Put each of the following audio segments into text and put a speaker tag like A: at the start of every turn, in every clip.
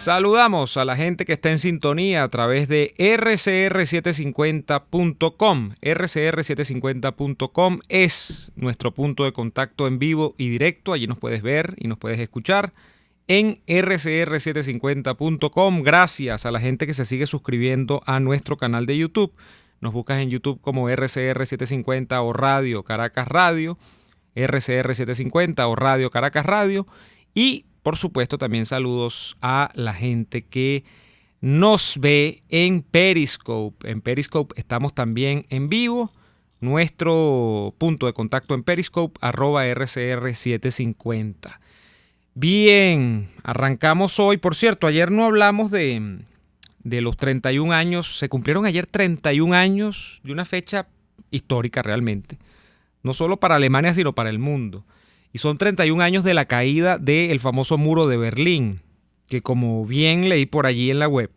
A: Saludamos a la gente que está en sintonía a través de rcr750.com. rcr750.com es nuestro punto de contacto en vivo y directo. Allí nos puedes ver y nos puedes escuchar en rcr750.com. Gracias a la gente que se sigue suscribiendo a nuestro canal de YouTube. Nos buscas en YouTube como RCR750 o Radio Caracas Radio, RCR750 o Radio Caracas Radio. Y por supuesto, también saludos a la gente que nos ve en Periscope. En Periscope estamos también en vivo. Nuestro punto de contacto en Periscope, @RCR750. Bien, arrancamos hoy. Por cierto, ayer no hablamos de los 31 años. Se cumplieron ayer 31 años de una fecha histórica realmente. No solo para Alemania, sino para el mundo. Y son 31 años de la caída del famoso muro de Berlín, que como bien leí por allí en la web,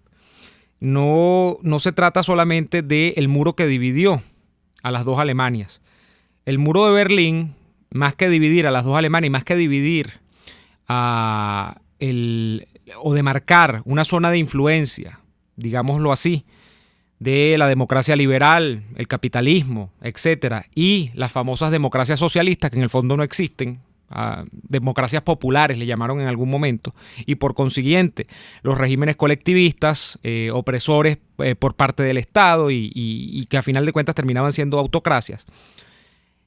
A: no se trata solamente del muro que dividió a las dos Alemanias. El muro de Berlín, más que dividir a las dos Alemanias y más que dividir o demarcar una zona de influencia, digámoslo así, de la democracia liberal, el capitalismo, etcétera, y las famosas democracias socialistas que en el fondo no existen, democracias populares le llamaron en algún momento, y por consiguiente los regímenes colectivistas, opresores por parte del Estado y que a final de cuentas terminaban siendo autocracias,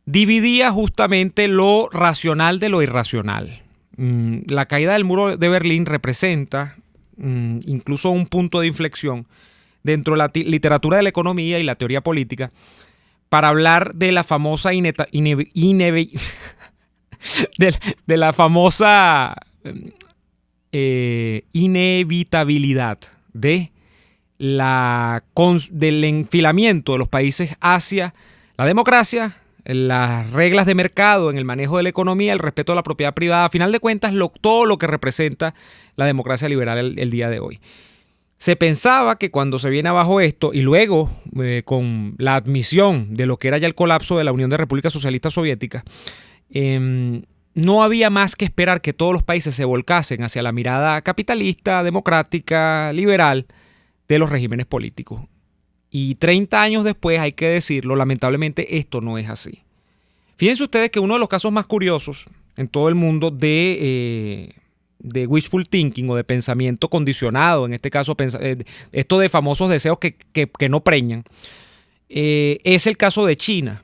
A: dividía justamente lo racional de lo irracional. La caída del muro de Berlín representa incluso un punto de inflexión dentro de la literatura de la economía y la teoría política para hablar de la famosa inevitabilidad del enfilamiento de los países hacia la democracia, las reglas de mercado en el manejo de la economía, el respeto a la propiedad privada, a final de cuentas todo lo que representa la democracia liberal el día de hoy. Se pensaba que cuando se viene abajo esto y luego con la admisión de lo que era ya el colapso de la Unión de Repúblicas Socialistas Soviéticas, no había más que esperar que todos los países se volcasen hacia la mirada capitalista, democrática, liberal de los regímenes políticos. Y 30 años después, hay que decirlo, lamentablemente esto no es así. Fíjense ustedes que uno de los casos más curiosos en todo el mundo de wishful thinking o de pensamiento condicionado, en este caso esto de famosos deseos que no preñan, es el caso de China.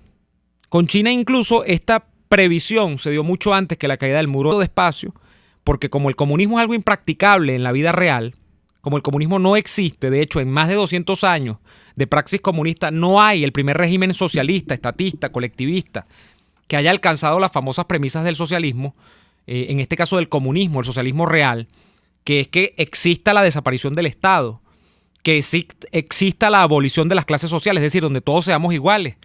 A: Con China incluso esta previsión se dio mucho antes que la caída del muro, despacio, porque como el comunismo es algo impracticable en la vida real, como el comunismo no existe, de hecho en más de 200 años de praxis comunista no hay el primer régimen socialista, estatista, colectivista que haya alcanzado las famosas premisas del socialismo, en este caso del comunismo, el socialismo real, que es que exista la desaparición del Estado, que exista la abolición de las clases sociales, es decir, donde todos seamos iguales,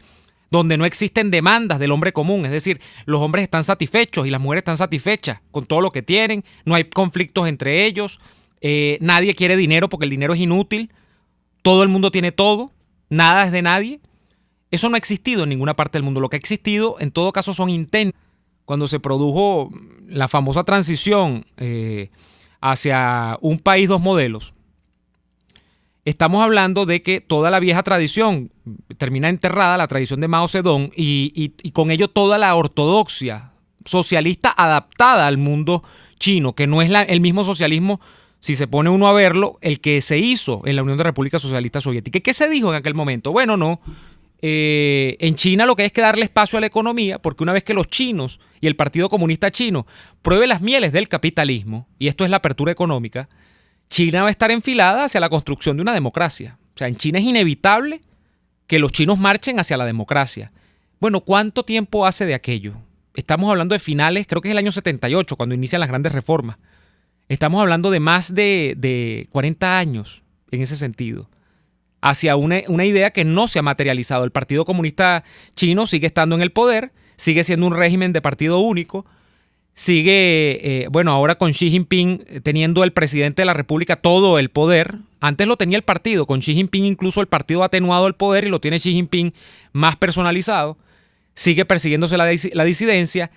A: donde no existen demandas del hombre común, es decir, los hombres están satisfechos y las mujeres están satisfechas con todo lo que tienen, no hay conflictos entre ellos, nadie quiere dinero porque el dinero es inútil, todo el mundo tiene todo, nada es de nadie. Eso no ha existido en ninguna parte del mundo. Lo que ha existido en todo caso son intentos. Cuando se produjo la famosa transición hacia un país, dos modelos, estamos hablando de que toda la vieja tradición termina enterrada, la tradición de Mao Zedong, y con ello toda la ortodoxia socialista adaptada al mundo chino, que no es el mismo socialismo, si se pone uno a verlo, el que se hizo en la Unión de Repúblicas Socialistas Soviéticas. ¿Qué se dijo en aquel momento? Bueno, no. En China lo que hay es que darle espacio a la economía, porque una vez que los chinos y el Partido Comunista Chino pruebe las mieles del capitalismo, y esto es la apertura económica, China va a estar enfilada hacia la construcción de una democracia. O sea, en China es inevitable que los chinos marchen hacia la democracia. Bueno, ¿cuánto tiempo hace de aquello? Estamos hablando de finales, creo que es el año 78, cuando inician las grandes reformas. Estamos hablando de más de 40 años en ese sentido, hacia una idea que no se ha materializado. El Partido Comunista Chino sigue estando en el poder, sigue siendo un régimen de partido único, sigue, ahora con Xi Jinping teniendo el presidente de la República todo el poder. Antes lo tenía el partido, con Xi Jinping incluso el partido ha atenuado el poder y lo tiene Xi Jinping más personalizado. Sigue persiguiéndose la disidencia.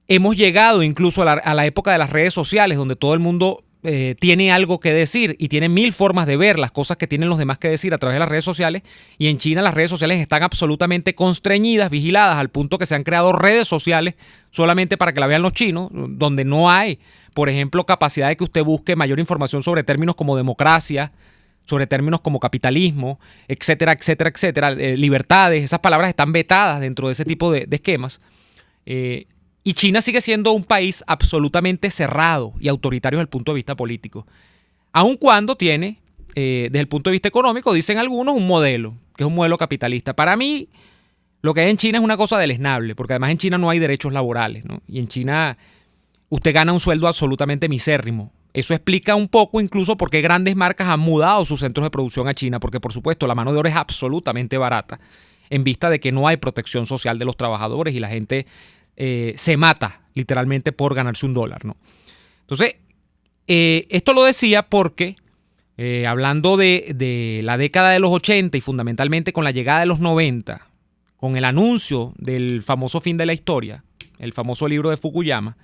A: Hemos llegado incluso a la época de las redes sociales, donde todo el mundo tiene algo que decir y tiene mil formas de ver las cosas que tienen los demás que decir a través de las redes sociales, y en China las redes sociales están absolutamente constreñidas, vigiladas, al punto que se han creado redes sociales solamente para que la vean los chinos, donde no hay, por ejemplo, capacidad de que usted busque mayor información sobre términos como democracia, sobre términos como capitalismo, etcétera, etcétera, etcétera, libertades. Esas palabras están vetadas dentro de ese tipo de esquemas. Y China sigue siendo un país absolutamente cerrado y autoritario desde el punto de vista político. Aun cuando tiene, desde el punto de vista económico, dicen algunos, un modelo, que es un modelo capitalista. Para mí, lo que hay en China es una cosa deleznable, porque además en China no hay derechos laborales, ¿no? Y en China usted gana un sueldo absolutamente misérrimo. Eso explica un poco incluso por qué grandes marcas han mudado sus centros de producción a China, porque por supuesto la mano de obra es absolutamente barata, en vista de que no hay protección social de los trabajadores y la gente se mata literalmente por ganarse $1, ¿no? Entonces, esto lo decía porque hablando de la década de los 80 y fundamentalmente con la llegada de los 90, con el anuncio del famoso fin de la historia, el famoso libro de Fukuyama,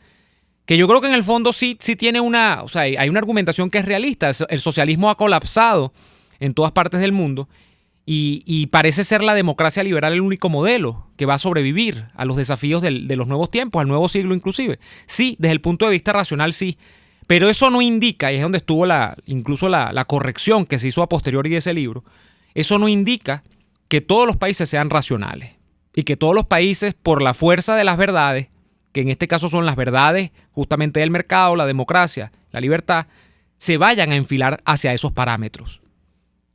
A: que yo creo que en el fondo sí tiene una, o sea, hay una argumentación que es realista. El socialismo ha colapsado en todas partes del mundo y parece ser la democracia liberal el único modelo que va a sobrevivir a los desafíos de los nuevos tiempos, al nuevo siglo inclusive. Sí, desde el punto de vista racional sí, pero eso no indica, y es donde estuvo incluso la corrección que se hizo a posteriori de ese libro, eso no indica que todos los países sean racionales y que todos los países, por la fuerza de las verdades, que en este caso son las verdades justamente del mercado, la democracia, la libertad, se vayan a enfilar hacia esos parámetros.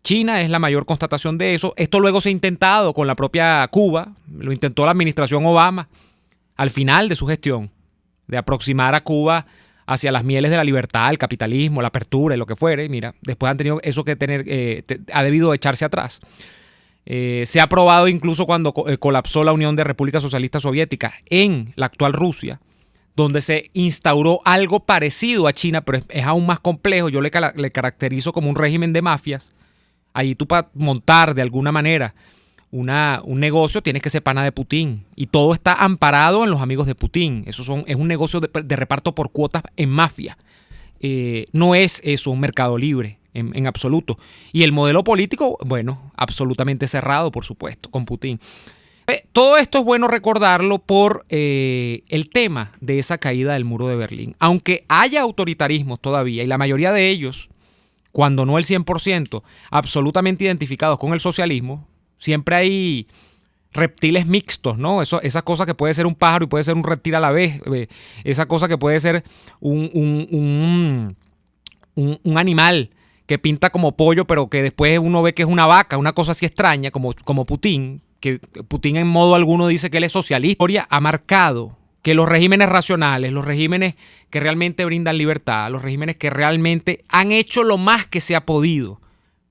A: China es la mayor constatación de eso. Esto luego se ha intentado con la propia Cuba, lo intentó la administración Obama al final de su gestión, de aproximar a Cuba hacia las mieles de la libertad, el capitalismo, la apertura y lo que fuere. Mira, después han tenido eso que tener, ha debido echarse atrás. Se ha probado incluso cuando colapsó la Unión de Repúblicas Socialistas Soviéticas en la actual Rusia, donde se instauró algo parecido a China, pero es aún más complejo. Yo le caracterizo como un régimen de mafias. Allí tú, para montar de alguna manera un negocio, tienes que ser pana de Putin. Y todo está amparado en los amigos de Putin. Es un negocio de reparto por cuotas en mafia. No es eso un mercado libre en absoluto. Y el modelo político, bueno, absolutamente cerrado, por supuesto, con Putin. Todo esto es bueno recordarlo por el tema de esa caída del muro de Berlín. Aunque haya autoritarismos todavía, y la mayoría de ellos, cuando no el 100%, absolutamente identificados con el socialismo, siempre hay reptiles mixtos, ¿no? Esa cosa que puede ser un pájaro y puede ser un reptil a la vez. Esa cosa que puede ser un animal que pinta como pollo, pero que después uno ve que es una vaca, una cosa así extraña, como Putin, que Putin en modo alguno dice que él es socialista. La historia ha marcado que los regímenes racionales, los regímenes que realmente brindan libertad, los regímenes que realmente han hecho lo más que se ha podido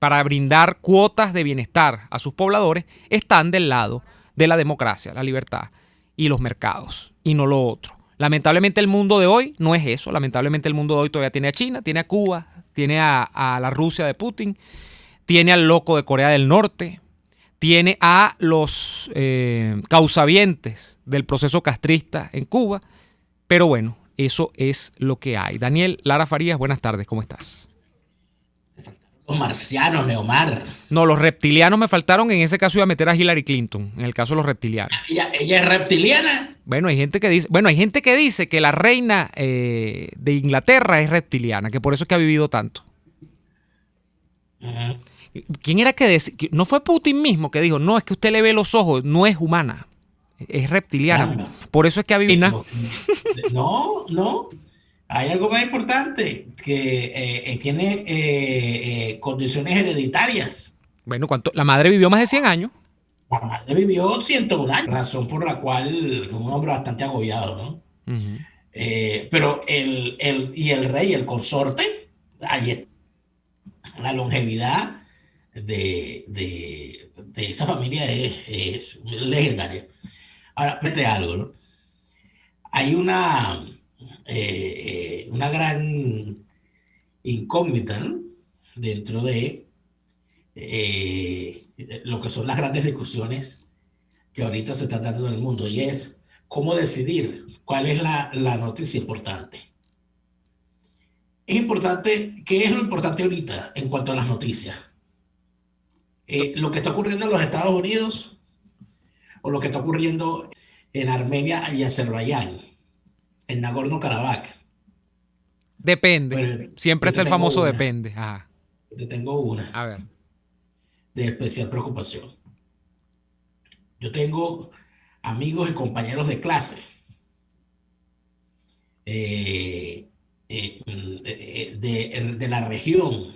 A: para brindar cuotas de bienestar a sus pobladores, están del lado de la democracia, la libertad y los mercados, y no lo otro. Lamentablemente el mundo de hoy no es eso. Lamentablemente el mundo de hoy todavía tiene a China, tiene a Cuba, tiene a la Rusia de Putin, tiene al loco de Corea del Norte, tiene a los causavientes del proceso castrista en Cuba. Pero bueno, eso es lo que hay. Daniel Lara Farías, buenas tardes, ¿cómo estás?
B: Los marcianos, Neomar.
A: No, los reptilianos me faltaron. En ese caso iba a meter a Hillary Clinton, en el caso de los reptilianos.
B: Ella es reptiliana.
A: Bueno, hay gente que dice que la reina de Inglaterra es reptiliana, que por eso es que ha vivido tanto.
B: Uh-huh.
A: ¿Quién era que decía? No fue Putin mismo que dijo, no, es que usted le ve los ojos, no es humana, es reptiliana.
B: Caramba.
A: Por eso es que ha vivido.
B: No. Hay algo más importante, que tiene condiciones hereditarias.
A: Bueno, la madre vivió más de 100 años.
B: La madre vivió 101 años, razón por la cual es un hombre bastante agobiado, ¿no?
A: Uh-huh.
B: Pero el rey, el consorte, ahí está. La longevidad de esa familia es legendaria. Ahora, fíjate algo, ¿no? Hay una gran incógnita, ¿no? Dentro de lo que son las grandes discusiones que ahorita se están dando en el mundo, y es cómo decidir cuál es la noticia importante. es importante, ¿qué es lo importante ahorita en cuanto a las noticias? Lo que está ocurriendo en los Estados Unidos o lo que está ocurriendo en Armenia y Azerbaiyán, en Nagorno-Karabaj.
A: Depende.
B: Pero
A: Siempre
B: yo
A: está
B: te
A: el
B: tengo
A: famoso
B: una,
A: depende. Ajá.
B: yo te tengo una
A: A ver.
B: de especial preocupación. Yo tengo amigos y compañeros de clase eh, de la región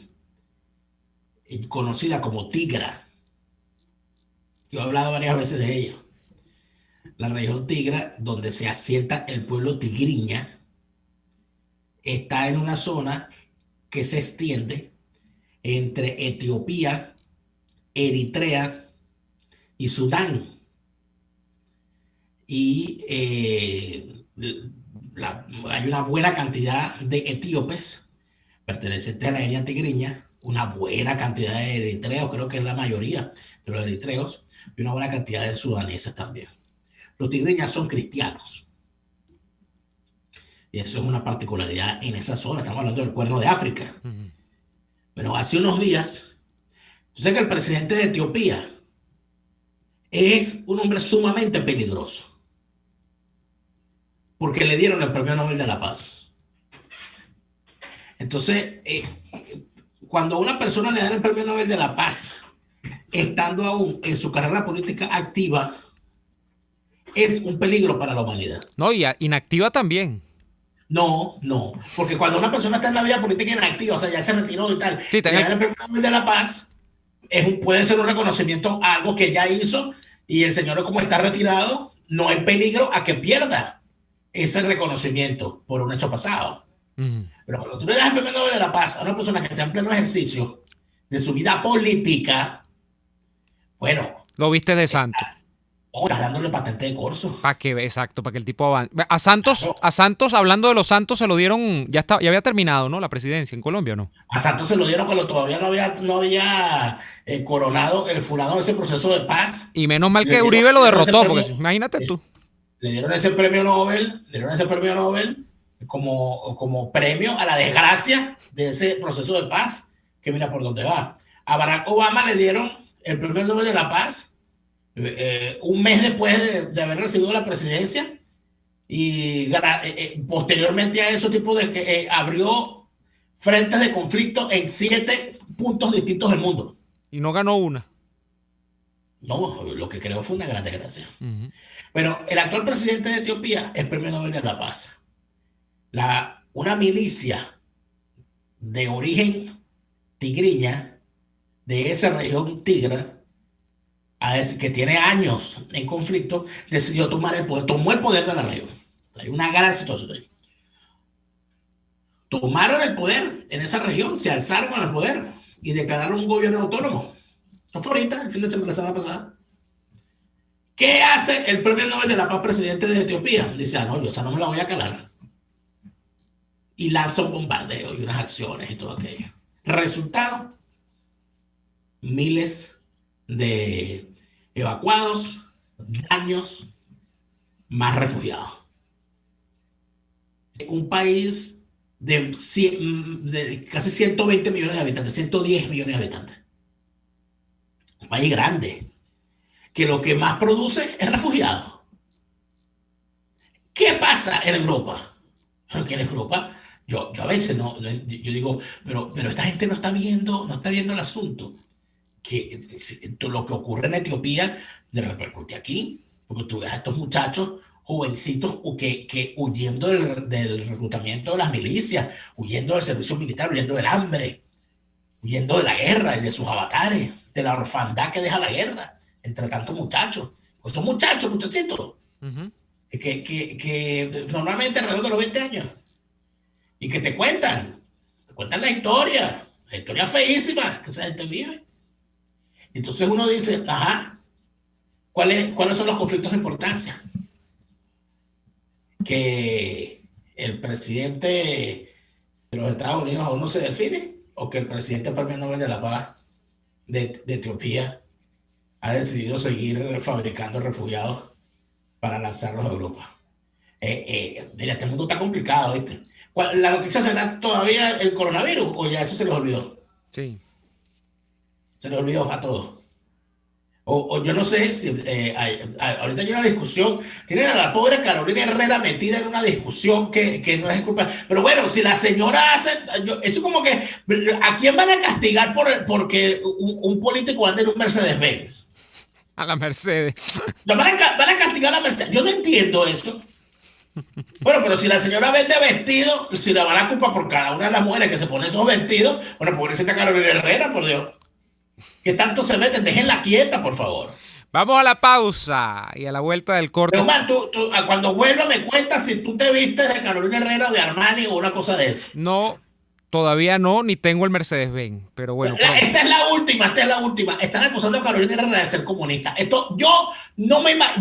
B: conocida como Tigra. Yo he hablado varias veces de ello. La región Tigra, donde se asienta el pueblo tigriña, está en una zona que se extiende entre Etiopía, Eritrea y Sudán. Y hay una buena cantidad de etíopes pertenecientes a la etnia tigriña, una buena cantidad de eritreos, creo que es la mayoría de los eritreos, y una buena cantidad de sudaneses también. Los tigriñas son cristianos. Y eso es una particularidad en esa zona. Estamos hablando del Cuerno de África.
A: Ujú.
B: Pero hace unos días, yo sé que el presidente de Etiopía es un hombre sumamente peligroso, porque le dieron el Premio Nobel de la Paz. Entonces, cuando a una persona le dan el Premio Nobel de la Paz, estando aún en su carrera política activa, es un peligro para la humanidad.
A: No, y inactiva también.
B: No, no, porque cuando una persona está en la vida política inactiva, o sea, ya se retiró y tal,
A: Sí,
B: y le dan el Premio Nobel de la Paz, puede ser un reconocimiento a algo que ya hizo, y el señor, como está retirado, no hay peligro a que pierda ese reconocimiento por un hecho pasado. Pero cuando tú le das el Premio Nobel de la Paz a una persona que está en pleno ejercicio de su vida política, bueno,
A: Lo viste de santo.
B: estás dándole patente de corso.
A: Para que, exacto, para que el tipo avance.
B: Claro.
A: A Santos, hablando de los Santos, se lo dieron, ya había terminado, ¿no? La presidencia en Colombia, ¿o no?
B: A Santos se lo dieron cuando todavía no había coronado el fulano de ese proceso de paz.
A: Y menos mal
B: Le
A: que
B: dieron,
A: Uribe lo
B: le dieron ese
A: derrotó,
B: premio,
A: porque imagínate tú.
B: le dieron ese premio Nobel, como premio a la desgracia de ese proceso de paz, que mira por dónde va. A Barack Obama le dieron el premio Nobel de la Paz un mes después de haber recibido la presidencia, y posteriormente a eso, tipo de que abrió frentes de conflicto en 7 puntos distintos del mundo.
A: Y no ganó una.
B: No, lo que creó fue una gran desgracia. Pero el actual presidente de Etiopía es premio Nobel de la Paz. Una milicia de origen tigriña, de esa región tigra, que tiene años en conflicto, decidió tomar el poder, tomó el poder de la región. Hay una gran situación ahí. Tomaron el poder en esa región, se alzaron con el poder y declararon un gobierno autónomo. Esto fue ahorita, el fin de semana, la semana pasada. ¿Qué hace el premio Nobel de la Paz presidente de Etiopía? Dice, no, yo esa no me la voy a calar. Y lanza un bombardeo y unas acciones y todo aquello. Resultado, miles de evacuados, daños, más refugiados. Un país de casi 120 millones de habitantes, 110 millones de habitantes. Un país grande, que lo que más produce es refugiados. ¿Qué pasa en Europa? Porque en Europa, yo a veces yo digo, pero esta gente no está viendo el asunto. Que lo que ocurre en Etiopía le repercute aquí, porque tú ves a estos muchachos jovencitos que huyendo del reclutamiento de las milicias, huyendo del servicio militar, huyendo del hambre, huyendo de la guerra y de sus avatares, de la orfandad que deja la guerra entre tantos muchachos. Pues son muchachitos, que normalmente alrededor de los 20 años, y que te cuentan la historia feísima que esa gente vive. Entonces uno dice, ajá, ¿cuáles son los conflictos de importancia? Que el presidente de los Estados Unidos aún no se define, o que el presidente del Premio Nobel de la Paz de Etiopía ha decidido seguir fabricando refugiados para lanzarlos a Europa. Mira, este mundo está complicado, ¿viste? ¿La noticia será todavía el coronavirus o ya eso se les olvidó?
A: Sí.
B: Se les olvidó a todos. O yo no sé si ahorita hay una discusión, tienen a la pobre Carolina Herrera metida en una discusión que no es culpa. Pero bueno, si la señora hace, eso como que, ¿a quién van a castigar porque un político anda en un Mercedes-Benz?
A: A la Mercedes.
B: Van a castigar a la Mercedes. Yo no entiendo eso. Bueno, pero si la señora vende vestidos, si la van a culpar por cada una de las mujeres que se ponen esos vestidos, bueno, pobrecita Carolina Herrera, por Dios. ¿Qué tanto se meten? Déjenla quieta, por favor.
A: Vamos a la pausa y a la vuelta del corte.
B: Pero, Omar, tú, cuando vuelva me cuentas si tú te vistes de Carolina Herrera o de Armani o una cosa de eso.
A: No, todavía no, ni tengo el Mercedes-Benz, pero bueno.
B: Esta es la última. Están acusando a Carolina Herrera de ser comunista. Esto, yo no sabía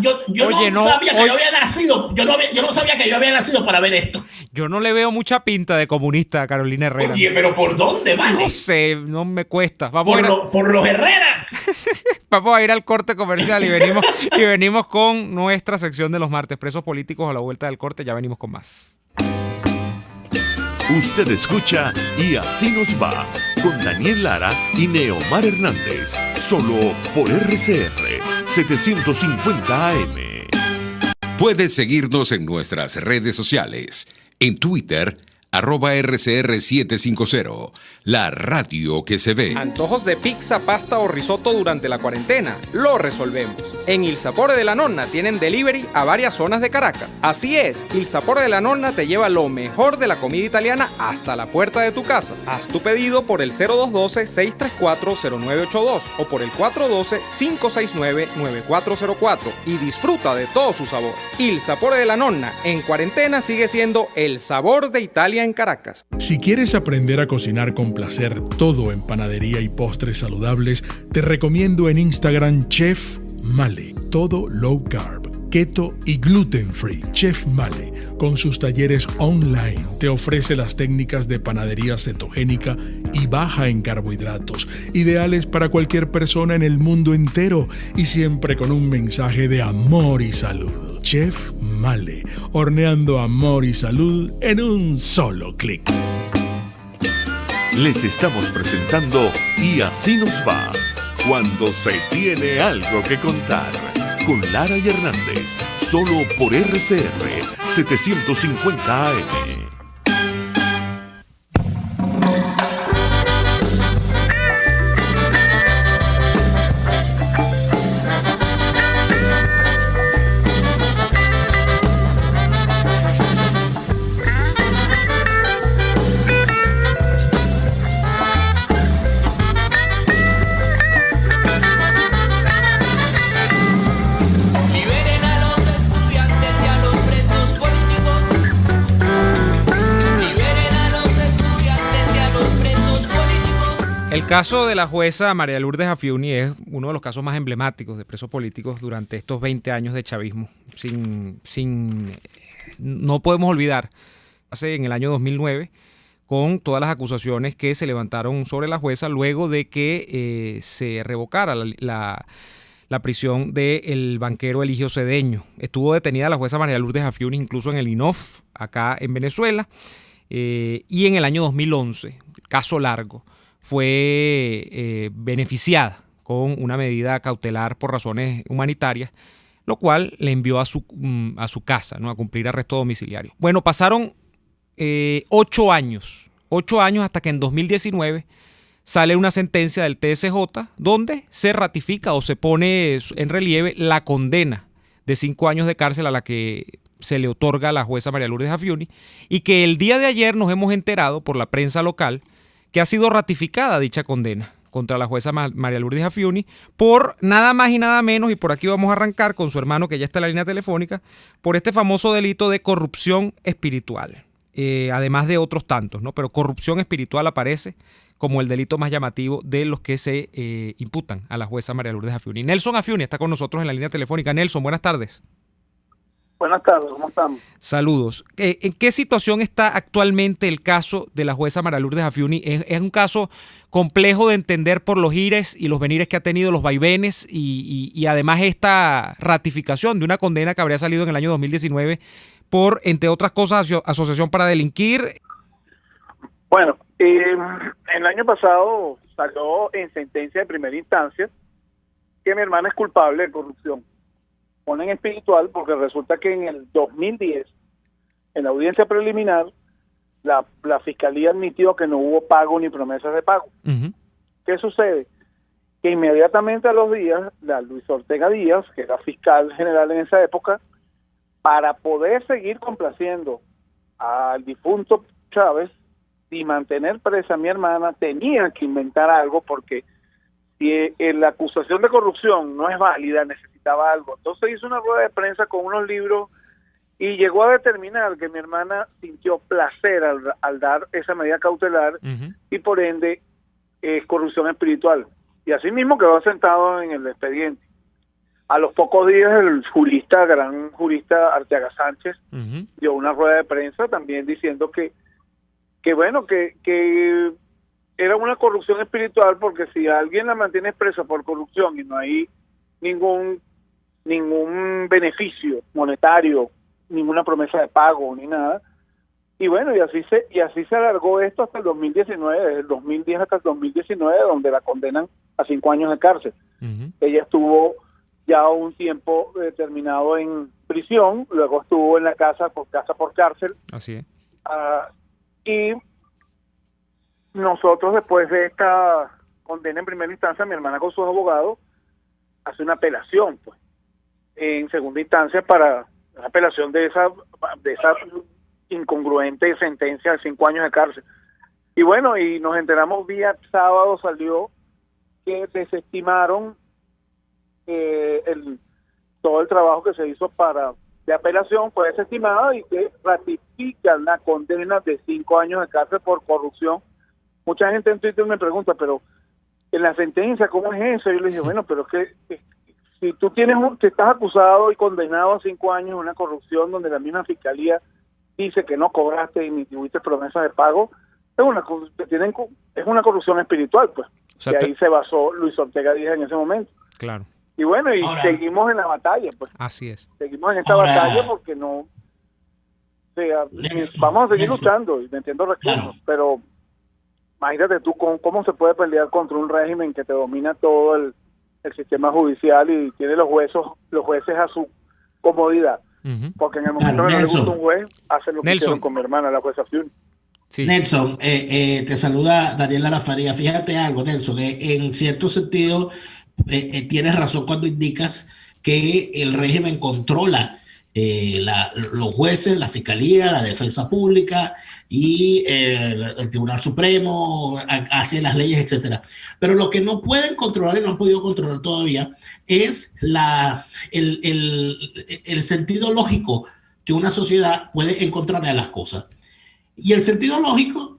B: que yo había nacido. Yo no sabía que yo había nacido para ver esto.
A: Yo no le veo mucha pinta de comunista a Carolina Herrera.
B: Oye, pero ¿por dónde, vale?
A: No sé, no me cuesta.
B: Por los Herrera.
A: Vamos a ir al corte comercial y venimos con nuestra sección de los martes. Presos políticos a la vuelta del corte. Ya venimos con más.
C: Usted escucha Y Así Nos Va, con Daniel Lara y Neomar Hernández, solo por RCR 750 AM.
D: Puedes seguirnos en nuestras redes sociales. En Twitter, @RCR750, la radio que se ve.
E: Antojos de pizza, pasta o risotto durante la cuarentena. Lo resolvemos. En Il Sapore de la Nonna tienen delivery a varias zonas de Caracas. Así es, Il Sapore de la Nonna te lleva lo mejor de la comida italiana hasta la puerta de tu casa. Haz tu pedido por el 0212-634-0982 o por el 412-569-9404 y disfruta de todo su sabor. Il Sapore de la Nonna en cuarentena sigue siendo el sabor de Italia en Caracas.
F: Si quieres aprender a cocinar con placer todo en panadería y postres saludables, te recomiendo en Instagram Chef Male, todo low carb, keto y gluten free. Chef Male, con sus talleres online, te ofrece las técnicas de panadería cetogénica y baja en carbohidratos, ideales para cualquier persona en el mundo entero y siempre con un mensaje de amor y salud. Chef Male, horneando amor y salud en un solo clic.
C: Les estamos presentando Y Así Nos Va, cuando se tiene algo que contar, con Lara y Hernández, solo por RCR 750 AM.
A: El caso de la jueza María Lourdes Afiuni es uno de los casos más emblemáticos de presos políticos durante estos 20 años de chavismo. No podemos olvidar, en el año 2009, con todas las acusaciones que se levantaron sobre la jueza luego de que se revocara la prisión del banquero Eligio Cedeño. Estuvo detenida la jueza María Lourdes Afiuni incluso en el INOF, acá en Venezuela, y en el año 2011, caso largo, fue beneficiada con una medida cautelar por razones humanitarias, lo cual le envió a su casa, ¿no?, a cumplir arresto domiciliario. Bueno, pasaron 8 años hasta que en 2019 sale una sentencia del TSJ donde se ratifica o se pone en relieve la condena de 5 años de cárcel a la que se le otorga a la jueza María Lourdes Afiuni, y que el día de ayer nos hemos enterado por la prensa local que ha sido ratificada dicha condena contra la jueza María Lourdes Afiuni por nada más y nada menos, y por aquí vamos a arrancar con su hermano que ya está en la línea telefónica, por este famoso delito de corrupción espiritual, además de otros tantos, ¿no? Pero corrupción espiritual aparece como el delito más llamativo de los que se imputan a la jueza María Lourdes Afiuni. Nelson Afiuni está con nosotros en la línea telefónica. Nelson, buenas tardes.
G: Buenas tardes, ¿cómo están?
A: Saludos. ¿En qué situación está actualmente el caso de la jueza María Lourdes Afiuni? ¿Es un caso complejo de entender por los ires y los venires que ha tenido, los vaivenes y además esta ratificación de una condena que habría salido en el año 2019 por, entre otras cosas, asociación para delinquir?
G: Bueno, el año pasado salió en sentencia de primera instancia que mi hermana es culpable de corrupción. Ponen espiritual porque resulta que en el 2010, en la audiencia preliminar, la fiscalía admitió que no hubo pago ni promesas de pago.
A: Ujú.
G: ¿Qué sucede? Que inmediatamente a los días, la Luis Ortega Díaz, que era fiscal general en esa época, para poder seguir complaciendo al difunto Chávez y mantener presa a mi hermana, tenía que inventar algo, porque si la acusación de corrupción no es válida, necesitaba algo. Entonces hizo una rueda de prensa con unos libros y llegó a determinar que mi hermana sintió placer al dar esa medida cautelar
A: Ujú.
G: y por ende es corrupción espiritual. Y así mismo quedó sentado en el expediente. A los pocos días el gran jurista Arteaga Sánchez
A: Ujú.
G: dio una rueda de prensa también diciendo que era una corrupción espiritual, porque si alguien la mantiene presa por corrupción y no hay ningún beneficio monetario, ninguna promesa de pago ni nada, y bueno, y así se alargó esto hasta el 2019, desde el 2010 hasta el 2019, donde la condenan a 5 años de cárcel.
A: Ujú.
G: Ella estuvo ya un tiempo determinado en prisión, luego estuvo en la casa por cárcel,
A: Así es.
G: y nosotros, después de esta condena en primera instancia, mi hermana con sus abogados hace una apelación, pues, en segunda instancia, para una apelación de esa incongruente sentencia de 5 años de cárcel. Y bueno, y nos enteramos día sábado, salió que desestimaron todo el trabajo que se hizo de apelación, fue desestimado, y que ratifican la condena de 5 años de cárcel por corrupción. Mucha gente en Twitter me pregunta, pero en la sentencia, ¿cómo es eso? Y yo le dije, bueno, pero es que si tú que estás acusado y condenado a 5 años en una corrupción donde la misma fiscalía dice que no cobraste ni tuviste promesas de pago, es una corrupción espiritual, pues.
A: O sea,
G: y ahí se basó Luis Ortega Díaz en ese momento.
A: Claro,
G: Y bueno, y
B: Ahora-
G: seguimos en la batalla, pues.
A: así es.
G: Seguimos en esta
B: Ahora-
G: batalla porque no... O sea,
B: Nelson,
G: vamos a seguir
B: Nelson.
G: luchando y metiendo recursos,
B: Claro.
G: pero imagínate tú cómo se puede pelear contra un régimen que te domina todo el sistema judicial y tiene los jueces a su comodidad.
A: Ujú.
G: Porque en el momento
B: Claro,
G: que no le
B: Nelson.
G: gusta un juez, hace lo que
A: Nelson.
G: hicieron con mi hermana, la jueza Fiuni.
A: Sí.
B: Nelson, te saluda Daniel Lara Faría. Fíjate algo, Nelson, en cierto sentido tienes razón cuando indicas que el régimen controla los jueces, la fiscalía, la defensa pública y el Tribunal Supremo, hace las leyes, etcétera. Pero lo que no pueden controlar y no han podido controlar todavía es el sentido lógico que una sociedad puede encontrar a las cosas. Y el sentido lógico,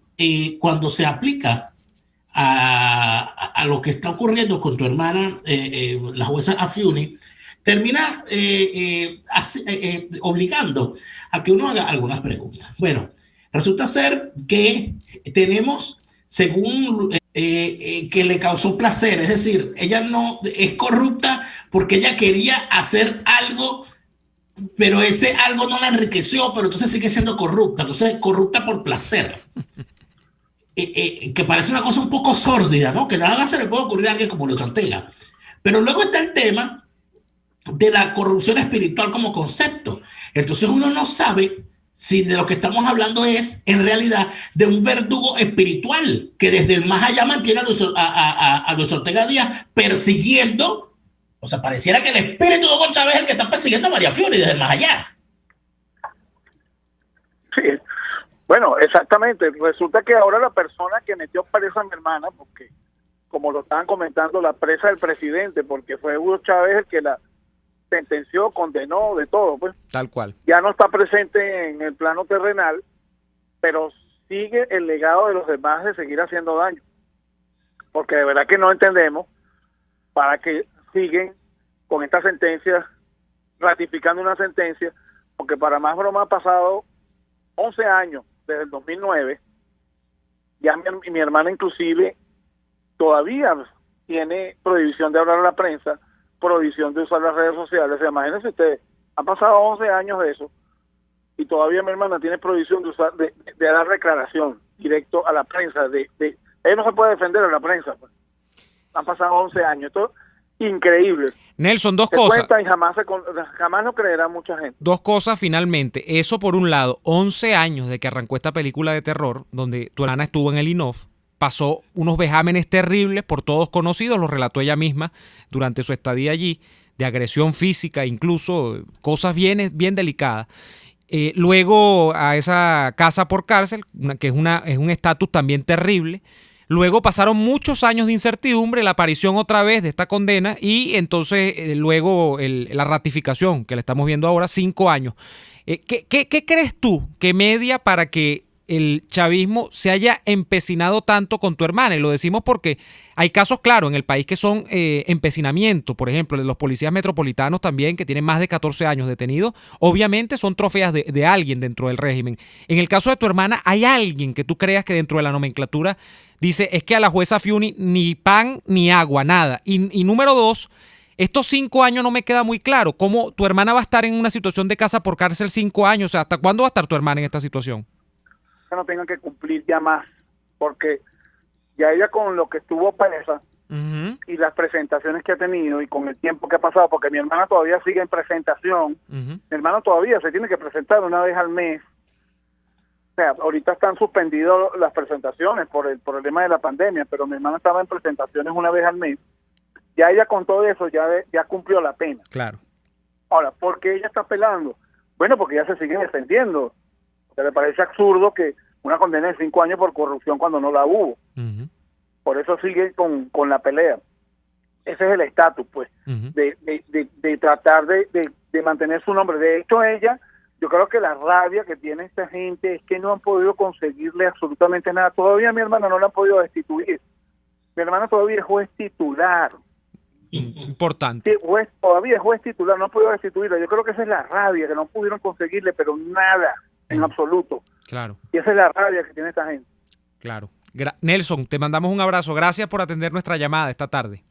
B: cuando se aplica a lo que está ocurriendo con tu hermana, la jueza Afiuni, termina obligando a que uno haga algunas preguntas. Bueno, resulta ser que tenemos, según que le causó placer, es decir, ella no es corrupta porque ella quería hacer algo, pero ese algo no la enriqueció, pero entonces sigue siendo corrupta, entonces corrupta por placer. Que parece una cosa un poco sórdida, ¿no? Que nada se le puede ocurrir a alguien como Luis Ortega. Pero luego está el tema de la corrupción espiritual como concepto. Entonces uno no sabe si de lo que estamos hablando es en realidad de un verdugo espiritual que desde el más allá mantiene a Luis Ortega Díaz persiguiendo. O sea, pareciera que el espíritu de Hugo Chávez es el que está persiguiendo a María Fiori desde el más allá.
G: Sí, bueno, exactamente. Resulta que ahora la persona que metió presa a mi hermana, porque como lo estaban comentando, la presa del presidente, porque fue Hugo Chávez el que la sentenció, condenó, de todo, pues.
A: Tal cual.
G: Ya no está presente en el plano terrenal, pero sigue el legado de los demás de seguir haciendo daño. Porque de verdad que no entendemos para qué siguen con esta sentencia, ratificando una sentencia, porque para más broma ha pasado 11 años desde el 2009, ya mi hermana inclusive todavía tiene prohibición de hablar a la prensa, prohibición de usar las redes sociales. O sea, imagínense ustedes, han pasado 11 años de eso y todavía mi hermana tiene prohibición de usar, de dar declaración. directo a la prensa. Él no se puede defender a la prensa. Pues. Han pasado 11 años. Esto es increíble.
A: Nelson, dos
G: Se
A: cosas.
G: cuenta y jamás lo creerá mucha gente.
A: Dos cosas finalmente. Eso por un lado, 11 años de que arrancó esta película de terror, donde tu hermana estuvo en el INOF, pasó unos vejámenes terribles, por todos conocidos, los relató ella misma durante su estadía allí, de agresión física, incluso cosas bien delicadas. Luego a esa casa por cárcel, que es un estatus también terrible. Luego pasaron muchos años de incertidumbre, la aparición otra vez de esta condena y entonces luego la ratificación que le estamos viendo ahora, 5 años. ¿Qué crees tú que media para que el chavismo se haya empecinado tanto con tu hermana? Y lo decimos porque hay casos, claro, en el país que son empecinamiento. Por ejemplo, de los policías metropolitanos también, que tienen más de 14 años detenidos. Obviamente son trofeas de alguien dentro del régimen. En el caso de tu hermana, ¿hay alguien que tú creas que dentro de la nomenclatura dice, es que a la jueza Fiuni ni pan ni agua, nada? Y número 2, estos 5 años no me queda muy claro. ¿Cómo tu hermana va a estar en una situación de casa por cárcel 5 años? O sea, ¿hasta cuándo va a estar tu hermana en esta situación?
G: Que no tengan que cumplir ya más, porque ya ella con lo que estuvo presa y las presentaciones que ha tenido y con el tiempo que ha pasado, porque mi hermana todavía sigue en presentación, mi hermano todavía se tiene que presentar una vez al mes. O sea, ahorita están suspendidas las presentaciones por el problema de la pandemia, pero mi hermana estaba en presentaciones una vez al mes. Ya ella con todo eso ya cumplió la pena.
A: Claro.
G: Ahora, ¿por qué ella está apelando? Bueno, porque ella se sigue defendiendo. Porque le parece absurdo que una condena de 5 años por corrupción cuando no la hubo. Por eso sigue con la pelea. Ese es el estatus, pues, de tratar de mantener su nombre. De hecho, ella, yo creo que la rabia que tiene esta gente es que no han podido conseguirle absolutamente nada. Todavía a mi hermana no la han podido destituir. Mi hermana todavía es juez titular.
A: Importante.
G: Sí, todavía es juez titular, no han podido destituirla. Yo creo que esa es la rabia, que no pudieron conseguirle, pero nada, en absoluto.
A: Claro.
G: Y esa es la rabia que tiene esta gente.
A: Claro. Nelson, te mandamos un abrazo. Gracias por atender nuestra llamada esta tarde.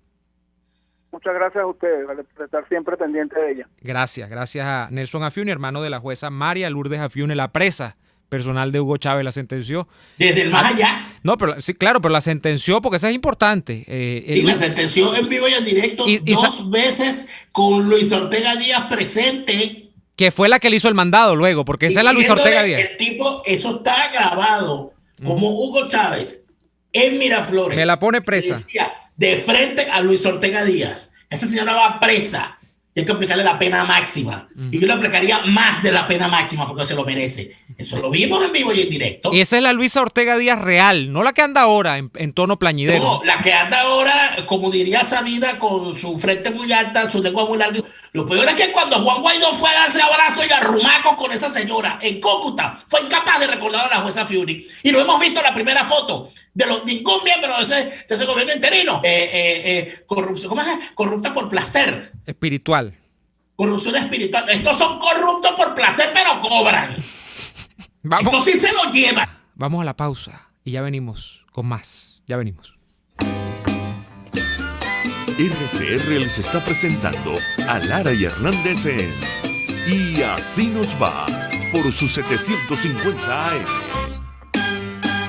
G: Muchas gracias a ustedes por estar siempre pendiente de ella.
A: Gracias a Nelson Afiuni, hermano de la jueza María Lourdes Afiuni, la presa personal de Hugo Chávez, la sentenció.
B: Desde el más allá.
A: No, pero sí, claro, pero la sentenció porque eso es importante.
B: Y la sentenció en vivo y en directo dos veces con Luis Ortega Díaz presente.
A: Que fue la que le hizo el mandado luego, porque esa es la Luis Ortega Díaz.
B: El tipo, eso está grabado, como Hugo Chávez en Miraflores.
A: Me la pone presa.
B: Decía, de frente a Luis Ortega Díaz. Esa señora va presa. Y hay que aplicarle la pena máxima. Y yo le aplicaría más de la pena máxima porque se lo merece. Eso lo vimos en vivo y en directo.
A: Y esa es la Luisa Ortega Díaz real, no la que anda ahora en tono plañidero.
B: No, la que anda ahora, como diría Sabina, con su frente muy alta, su lengua muy larga. Lo peor es que cuando Juan Guaidó fue a darse abrazo y arrumaco con esa señora en Cúcuta, fue incapaz de recordar a la jueza Fiuni. Y lo hemos visto en la primera foto de ningún miembro de ese gobierno interino. Corrupción, ¿cómo es? Corrupta por placer.
A: Espiritual.
B: Corrupción espiritual. Estos son corruptos por placer, pero cobran.
A: Vamos.
B: Estos sí se lo llevan.
A: Vamos a la pausa y ya venimos con más. Ya venimos.
C: RCR les está presentando a Lara y Hernández en Y Así Nos Va por sus 750 AM.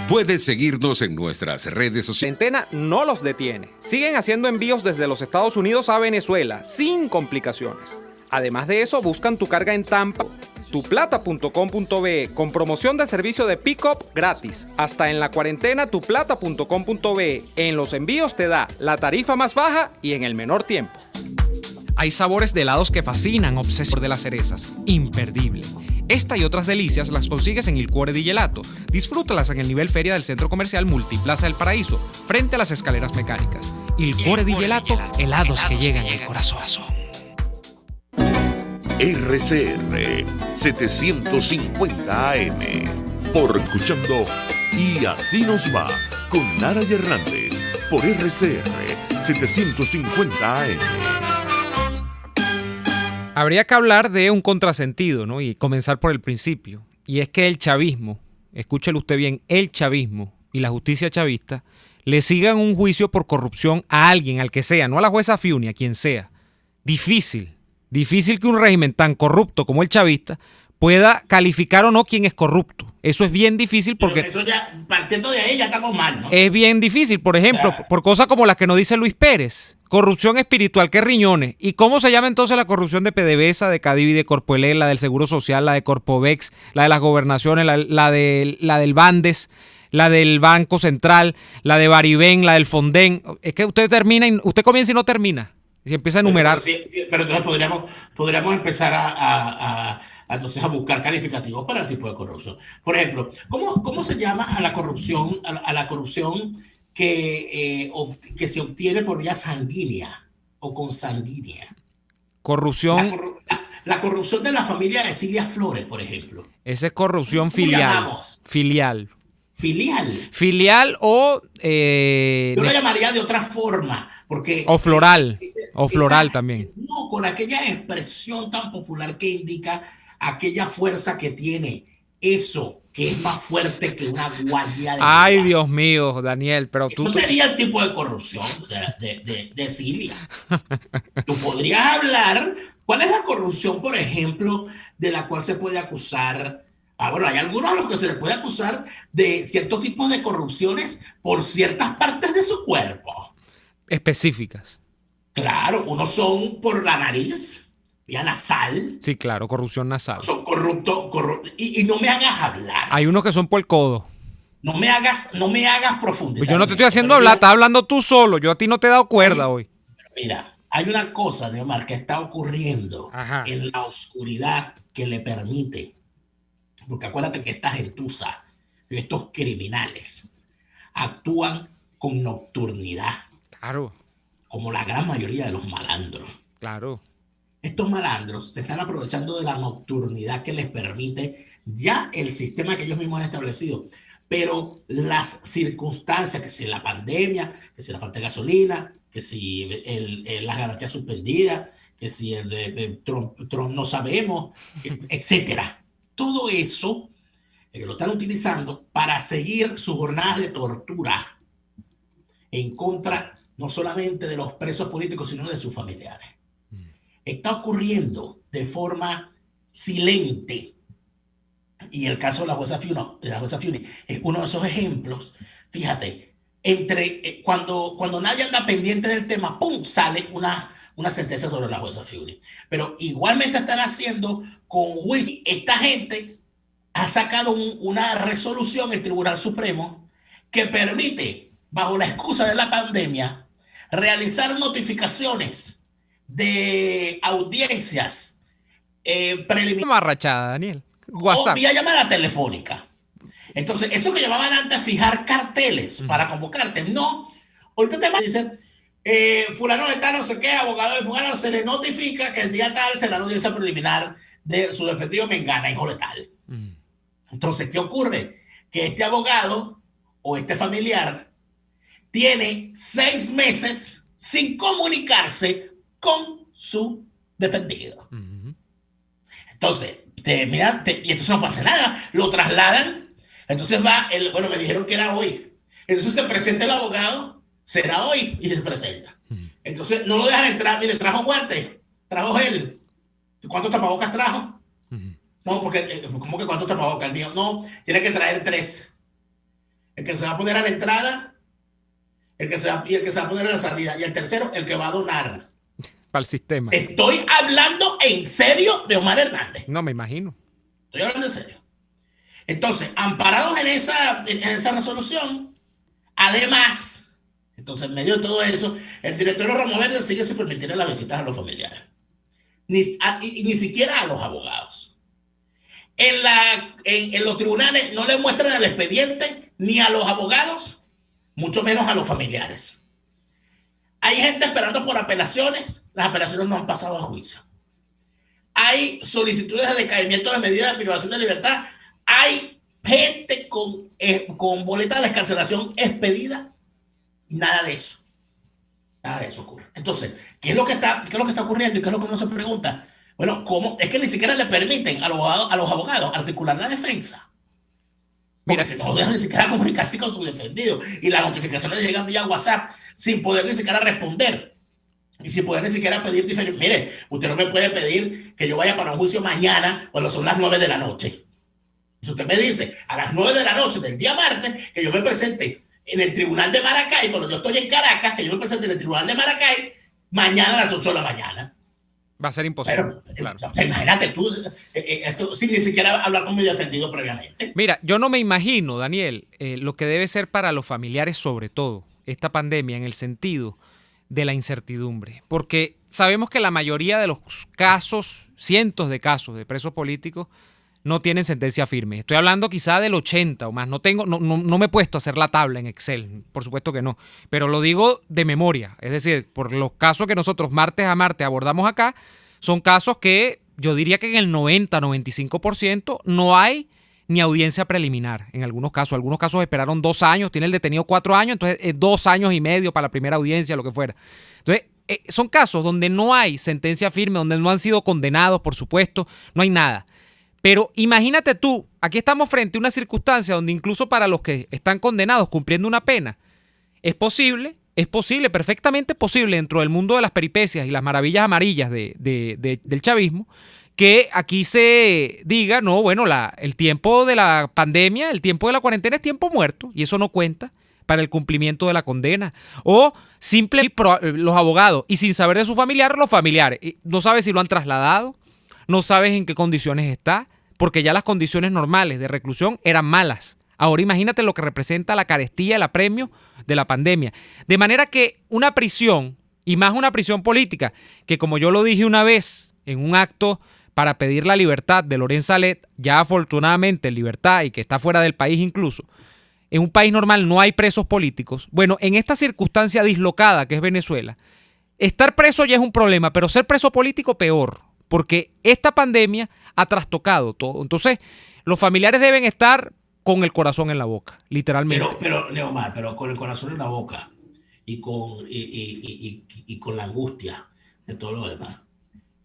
D: Puedes seguirnos en nuestras redes sociales.
E: Centena no los detiene. Siguen haciendo envíos desde los Estados Unidos a Venezuela sin complicaciones. Además de eso, buscan tu carga en Tampa. Tuplata.com.be con promoción de servicio de pick-up gratis. Hasta en la cuarentena tuplata.com.be. En los envíos te da la tarifa más baja y en el menor tiempo.
A: Hay sabores de helados que fascinan, obsesor de las cerezas. Imperdible. Esta y otras delicias las consigues en Il Cuore di Gelato. Disfrútalas en el nivel feria del Centro Comercial Multiplaza del Paraíso, frente a las escaleras mecánicas. Il Cuore di Gelato, helados que llegan al corazón.
C: RCR 750 AM. Por escuchando Y Así Nos Va con Lara y Hernández por RCR 750 AM.
A: Habría que hablar de un contrasentido, ¿no? Y comenzar por el principio. Y es que el chavismo, escúchelo usted bien, el chavismo y la justicia chavista le sigan un juicio por corrupción a alguien, al que sea, no a la jueza Fiuni, a quien sea. Difícil que un régimen tan corrupto como el chavista pueda calificar o no quién es corrupto. Eso es bien difícil porque...
B: Pero eso ya, partiendo de ahí, ya estamos mal, ¿no?
A: Es bien difícil, por ejemplo, por cosas como las que nos dice Luis Pérez. Corrupción espiritual, ¿qué riñones? ¿Y cómo se llama entonces la corrupción de PDVSA, de Cadivi, de Corpoelec, la del Seguro Social, la de Corpovex, la de las gobernaciones, la del Bandes, la del Banco Central, la de Baribén, la del Fonden? Es que usted termina, usted comienza y no termina. Y se empieza a enumerar.
B: Pero entonces podríamos empezar entonces a buscar calificativos para el tipo de corrupción. Por ejemplo, ¿cómo se llama a la corrupción, que se obtiene por vía sanguínea o consanguínea?
A: Corrupción.
B: La corrupción de la familia de Cilia Flores, por ejemplo.
A: Esa es corrupción
B: ¿Cómo llamamos?
A: Filial.
B: Filial
A: o...
B: yo lo llamaría de otra forma, porque...
A: O floral. O floral también.
B: No, con aquella expresión tan popular que indica aquella fuerza que tiene eso, que es más fuerte que una guaya de...
A: Ay, Dios mío, Daniel, pero tú...
B: Eso sería el tipo de corrupción de Cilia. Tú podrías hablar... ¿Cuál es la corrupción, por ejemplo, de la cual se puede acusar? Bueno, hay algunos a los que se les puede acusar de ciertos tipos de corrupciones por ciertas partes de su cuerpo.
A: Específicas.
B: Claro, unos son por la nariz, vía nasal.
A: Sí, claro, corrupción nasal.
B: Son corruptos. Y no me hagas hablar.
A: Hay unos que son por el codo.
B: No me hagas profundizar.
A: Pues yo no te estoy haciendo hablar, estás hablando tú solo. Yo a ti no te he dado cuerda hoy.
B: Mira, hay una cosa, Neomar, que está ocurriendo en la oscuridad que le permite, porque acuérdate que esta gentuza, estos criminales, actúan con nocturnidad.
A: Claro.
B: Como la gran mayoría de los malandros.
A: Claro.
B: Estos malandros se están aprovechando de la nocturnidad que les permite ya el sistema que ellos mismos han establecido. Pero las circunstancias, que si la pandemia, que si la falta de gasolina, que si las garantías suspendidas, que si el de Trump no sabemos, etcétera. Todo eso lo están utilizando para seguir su jornada de tortura en contra no solamente de los presos políticos, sino de sus familiares. Está ocurriendo de forma silente. Y el caso de la jueza Fiuni es uno de esos ejemplos. Fíjate, cuando nadie anda pendiente del tema, ¡pum!, sale una sentencia sobre la jueza Fiuni. Pero igualmente están haciendo con juicio. Esta gente ha sacado una resolución, el Tribunal Supremo, que permite, bajo la excusa de la pandemia, realizar notificaciones de audiencias preliminares.
A: Marrachada, Daniel. WhatsApp.
B: O vía llamada telefónica. Entonces, eso que llamaban antes fijar carteles para convocarte, no. Ahorita te dicen, fulano de tal, no sé qué, abogado de fulano, se le notifica que el día tal será la audiencia preliminar de su defendido Mengana, hijo de tal. Entonces, ¿qué ocurre? Que este abogado o este familiar tiene 6 meses sin comunicarse con su defendido. Entonces, y entonces no pasa nada, lo trasladan. Entonces bueno, me dijeron que era hoy. Entonces se presenta el abogado, será hoy, y se presenta. Entonces no lo dejan entrar. Mire, trajo guantes, trajo gel. ¿Cuántos tapabocas trajo? No, porque, ¿cómo que cuántos tapabocas? El mío, no, tiene que traer 3. El que se va a poner a la entrada, y el que se va a poner a la salida, y el tercero, el que va a donar.
A: Para el sistema.
B: Estoy hablando en serio de Omar Hernández.
A: No, me imagino.
B: Estoy hablando en serio. Entonces, amparados en esa resolución, además, entonces, en medio de todo eso, el directorio Ramo Verde sigue sin permitir las visitas a los familiares. Ni siquiera a los abogados. En los tribunales no le muestran el expediente ni a los abogados, mucho menos a los familiares. Hay gente esperando por apelaciones. Las apelaciones no han pasado a juicio. Hay solicitudes de decaimiento de medidas de privación de libertad. Hay gente con boleta de excarcelación expedida. Nada de eso. Nada de eso ocurre. Entonces, ¿qué es lo que está ocurriendo y qué es lo que uno se pregunta? Bueno, ¿cómo? Es que ni siquiera le permiten a los abogados articular la defensa. Porque si no dejan ni siquiera comunicarse con su defendido y las notificaciones llegan vía WhatsApp sin poder ni siquiera responder. Y sin poder ni siquiera pedir diferente. Mire, usted no me puede pedir que yo vaya para un juicio mañana cuando son las 9 de la noche. Si usted me dice a las 9 de la noche del día martes que yo me presente en el tribunal de Maracay, cuando yo estoy en Caracas, que yo me presente en el tribunal de Maracay, mañana a las 8 de la mañana.
A: Va a ser imposible.
B: Pero,
A: claro.
B: o sea, imagínate tú, esto sin ni siquiera hablar con mi defendido previamente.
A: Mira, yo no me imagino, Daniel, lo que debe ser para los familiares, sobre todo, esta pandemia, en el sentido de la incertidumbre. Porque sabemos que la mayoría de los casos, cientos de casos de presos políticos, no tienen sentencia firme. Estoy hablando quizá del 80 o más. No me he puesto a hacer la tabla en Excel, por supuesto que no. Pero lo digo de memoria. Es decir, por los casos que nosotros martes a martes abordamos acá, son casos que yo diría que en el 90-95% no hay ni audiencia preliminar. En algunos casos esperaron 2 años, tiene el detenido 4 años, entonces 2 años y medio para la primera audiencia, lo que fuera. Entonces, son casos donde no hay sentencia firme, donde no han sido condenados, por supuesto, no hay nada. Pero imagínate tú, aquí estamos frente a una circunstancia donde incluso para los que están condenados cumpliendo una pena, es posible, perfectamente posible dentro del mundo de las peripecias y las maravillas amarillas del chavismo, que aquí se diga, no, bueno, el tiempo de la pandemia, el tiempo de la cuarentena es tiempo muerto y eso no cuenta para el cumplimiento de la condena. O simplemente los abogados y sin saber de su familiar, los familiares. No sabes si lo han trasladado, no sabes en qué condiciones está, porque ya las condiciones normales de reclusión eran malas. Ahora imagínate lo que representa la carestía, el apremio de la pandemia. De manera que una prisión, y más una prisión política, que como yo lo dije una vez en un acto para pedir la libertad de Loren Salet, ya afortunadamente en libertad y que está fuera del país incluso, en un país normal no hay presos políticos. Bueno, en esta circunstancia dislocada que es Venezuela, estar preso ya es un problema, pero ser preso político peor, porque esta pandemia ha trastocado todo. Entonces, los familiares deben estar con el corazón en la boca, literalmente.
B: Pero Neomar, pero con el corazón en la boca y con la angustia de todo lo demás.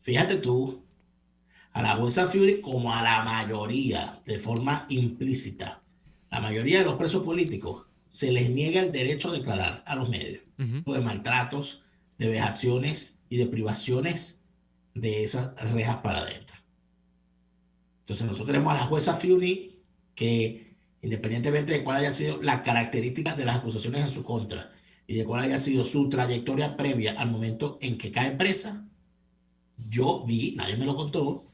B: Fíjate tú, a la jueza Fiuri como a la mayoría, de forma implícita, la mayoría de los presos políticos se les niega el derecho a declarar a los medios de maltratos, de vejaciones y de privaciones de esas rejas para adentro. Entonces nosotros tenemos a la jueza Fiuri que, independientemente de cuál haya sido la característica de las acusaciones en su contra y de cuál haya sido su trayectoria previa al momento en que cae presa, yo vi, nadie me lo contó,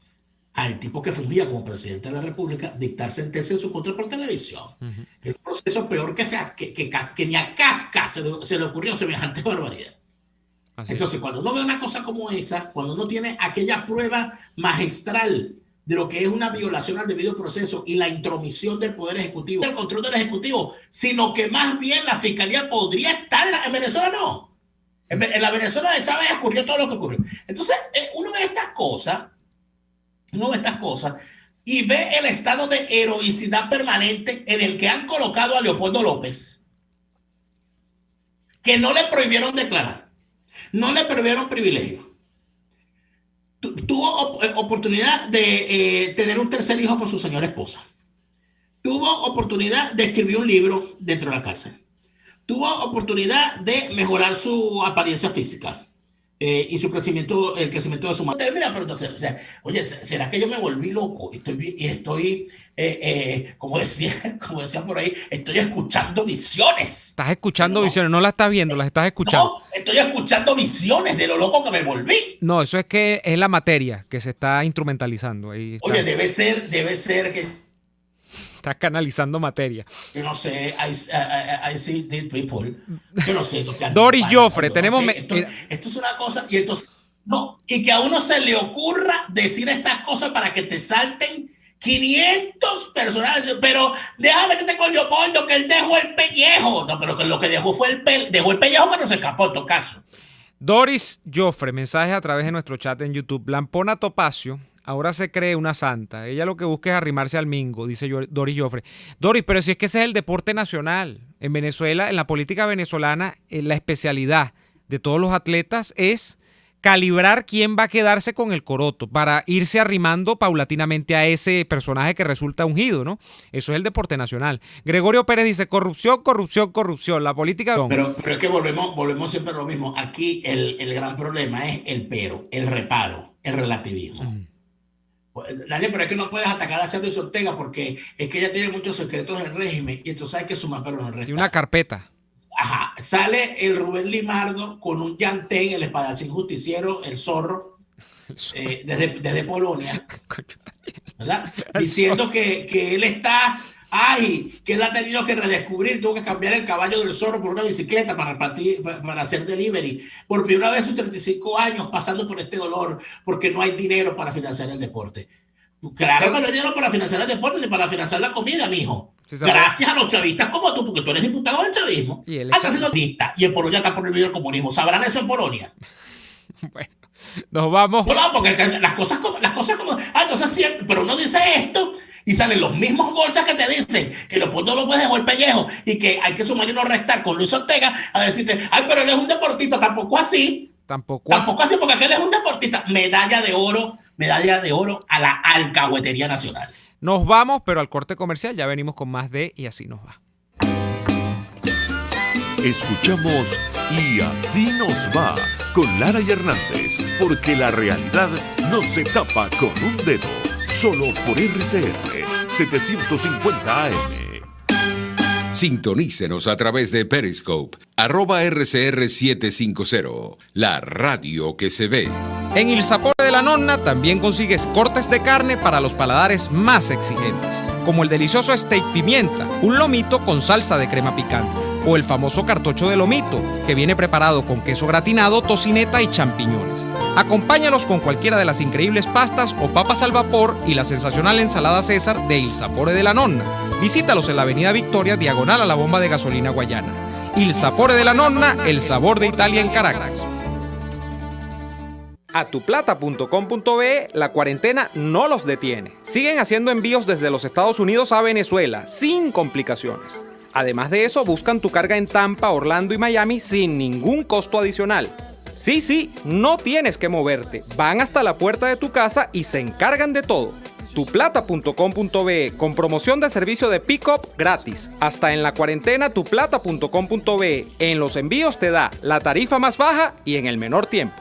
B: al tipo que fungía como presidente de la República dictar sentencia en su contra por televisión. Es un proceso peor que ni a Kafka se le ocurrió semejante barbaridad. Entonces, cuando uno ve una cosa como esa, cuando uno tiene aquella prueba magistral de lo que es una violación al debido proceso y la intromisión del Poder Ejecutivo, el control del Ejecutivo, sino que más bien la Fiscalía podría estar en Venezuela, no. En la Venezuela de Chávez ocurrió todo lo que ocurrió. Entonces, uno ve estas cosas y ve el estado de heroicidad permanente en el que han colocado a Leopoldo López, que no le prohibieron declarar, no le prohibieron privilegios. Tuvo oportunidad de tener un tercer hijo con su señora esposa. Tuvo oportunidad de escribir un libro dentro de la cárcel. Tuvo oportunidad de mejorar su apariencia física y el crecimiento de su madre. Mira, pero entonces, o sea, oye, ¿será que yo me volví loco? Estoy como decían por ahí, estoy escuchando visiones.
A: Estás escuchando visiones, no las estás viendo, las estás escuchando.
B: No, estoy escuchando visiones de lo loco que me volví.
A: No, eso es que es la materia que se está instrumentalizando. Ahí está.
B: Oye, debe ser que
A: estás canalizando materia.
B: Yo no sé, I see dead people. Yo no sé.
A: Doris Joffre, tenemos...
B: No sé, esto es una cosa, y entonces, no, y que a uno se le ocurra decir estas cosas para que te salten 500 personajes, pero déjame que te con Leopoldo, que él dejó el pellejo. No, pero que lo que dejó fue dejó el pellejo cuando se escapó, en todo caso.
A: Doris Joffre, mensajes a través de nuestro chat en YouTube. Lampona Topacio ahora se cree una santa. Ella lo que busca es arrimarse al mingo, dice Doris Joffre. Doris, pero si es que ese es el deporte nacional. En Venezuela, en la política venezolana, la especialidad de todos los atletas es calibrar quién va a quedarse con el coroto para irse arrimando paulatinamente a ese personaje que resulta ungido, ¿no? Eso es el deporte nacional. Gregorio Pérez dice, corrupción, corrupción, corrupción. La política...
B: Pero es que volvemos siempre a lo mismo. Aquí el gran problema es el reparo, el relativismo. Daniel, pero es que no puedes atacar a Sergio Ortega porque es que ella tiene muchos secretos del régimen y entonces hay que sumar, pero no resta.
A: Y una carpeta.
B: Ajá, sale el Rubén Limardo con un llantén, el espadachín justiciero, el zorro, desde Polonia, ¿verdad? Diciendo que él está, que él ha tenido que redescubrir, tuvo que cambiar el caballo del zorro por una bicicleta para hacer delivery, por primera vez en sus 35 años pasando por este dolor, porque no hay dinero para financiar el deporte. Claro que no hay dinero para financiar el deporte ni para financiar la comida, mijo. Sí, gracias a los chavistas como tú, porque tú eres diputado del chavismo. Y él está siendo lista. Y en Polonia está prohibido el comunismo. ¿Sabrán eso en Polonia?
A: Bueno, nos vamos.
B: No, porque las cosas como. Entonces siempre. Pero uno dice esto y salen los mismos bolsas que te dicen que no lo puedes dejar el pellejo y que hay que sumar y no restar con Luis Ortega a decirte, pero él es un deportista. Tampoco así. Tampoco así, porque aquel es un deportista. Medalla de oro a la alcahuetería nacional.
A: Nos vamos, pero al corte comercial ya venimos con más de Y Así Nos Va.
C: Escuchamos Y Así Nos Va con Lara y Hernández, porque la realidad no se tapa con un dedo, solo por RCR 750 AM.
D: Sintonícenos a través de Periscope, @RCR750, la radio que se ve.
A: En Il Sapore de la Nonna también consigues cortes de carne para los paladares más exigentes, como el delicioso steak pimienta, un lomito con salsa de crema picante, o el famoso cartocho de lomito, que viene preparado con queso gratinado, tocineta y champiñones. Acompáñalos con cualquiera de las increíbles pastas o papas al vapor y la sensacional ensalada César de Il Sapore de la Nonna. Visítalos en la avenida Victoria, diagonal a la bomba de gasolina Guayana. Il Sapore de la Nonna, el sabor de Italia en Caracas.
E: Atuplata.com.be, la cuarentena no los detiene. Siguen haciendo envíos desde los Estados Unidos a Venezuela, sin complicaciones. Además de eso, buscan tu carga en Tampa, Orlando y Miami sin ningún costo adicional. Sí, no tienes que moverte. Van hasta la puerta de tu casa y se encargan de todo. Tuplata.com.be, con promoción de servicio de pick-up gratis. Hasta en la cuarentena, tuplata.com.be. En los envíos te da la tarifa más baja y en el menor tiempo.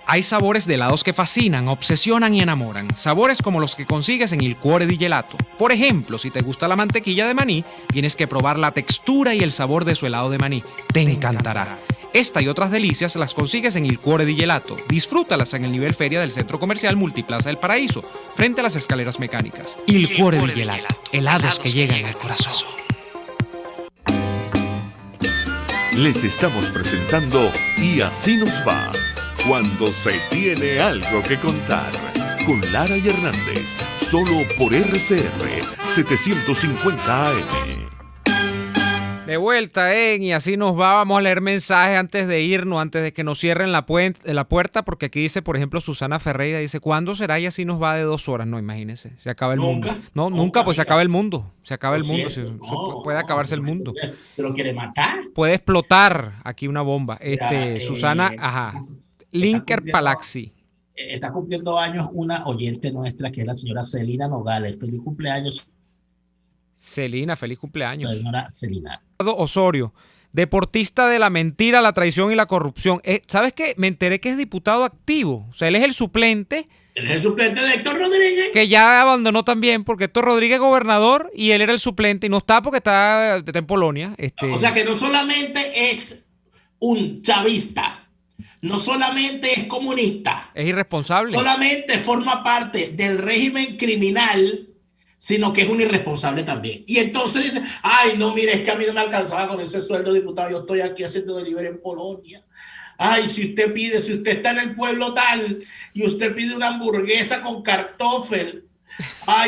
A: Hay sabores de helados que fascinan, obsesionan y enamoran. Sabores como los que consigues en Il Cuore di Gelato. Por ejemplo, si te gusta la mantequilla de maní, tienes que probar la textura y el sabor de su helado de maní. Te encantará. Esta y otras delicias las consigues en Il Cuore di Gelato. Disfrútalas en el nivel feria del Centro Comercial Multiplaza del Paraíso, frente a las escaleras mecánicas. Il Cuore di Gelato. Helados que llegan al corazón.
C: Les estamos presentando Y Así Nos Va, cuando se tiene algo que contar, con Lara y Hernández, solo por RCR 750 AM.
A: De vuelta Y Así Nos Va. Vamos a leer mensajes antes de irnos, antes de que nos cierren la puerta, porque aquí dice, por ejemplo, Susana Ferreira, dice, ¿cuándo será Y Así Nos Va de 2 horas? No, imagínese, se acaba el mundo. No, nunca, pues se acaba el mundo. Se acaba el mundo. Puede acabarse el mundo.
B: ¿Pero quiere matar?
A: Puede explotar aquí una bomba. Susana, Linker Palaxi.
B: Está cumpliendo años una oyente nuestra, que es la señora Celina Nogales. Feliz cumpleaños.
A: Celina, feliz cumpleaños.
B: Señora Celina.
A: Osorio, deportista de la mentira, la traición y la corrupción. ¿Sabes qué? Me enteré que es diputado activo. O sea, él es el suplente.
B: Él es el suplente de Héctor Rodríguez.
A: Que ya abandonó también, porque Héctor Rodríguez es gobernador y él era el suplente y no está porque está en Polonia.
B: O sea, que no solamente es un chavista, no solamente es comunista.
A: Es irresponsable.
B: Solamente forma parte del régimen criminal, sino que es un irresponsable también. Y entonces dice, no, mire, es que a mí no me alcanzaba con ese sueldo de diputado, yo estoy aquí haciendo delivery en Polonia. Si usted está en el pueblo tal, y usted pide una hamburguesa con kartoffel,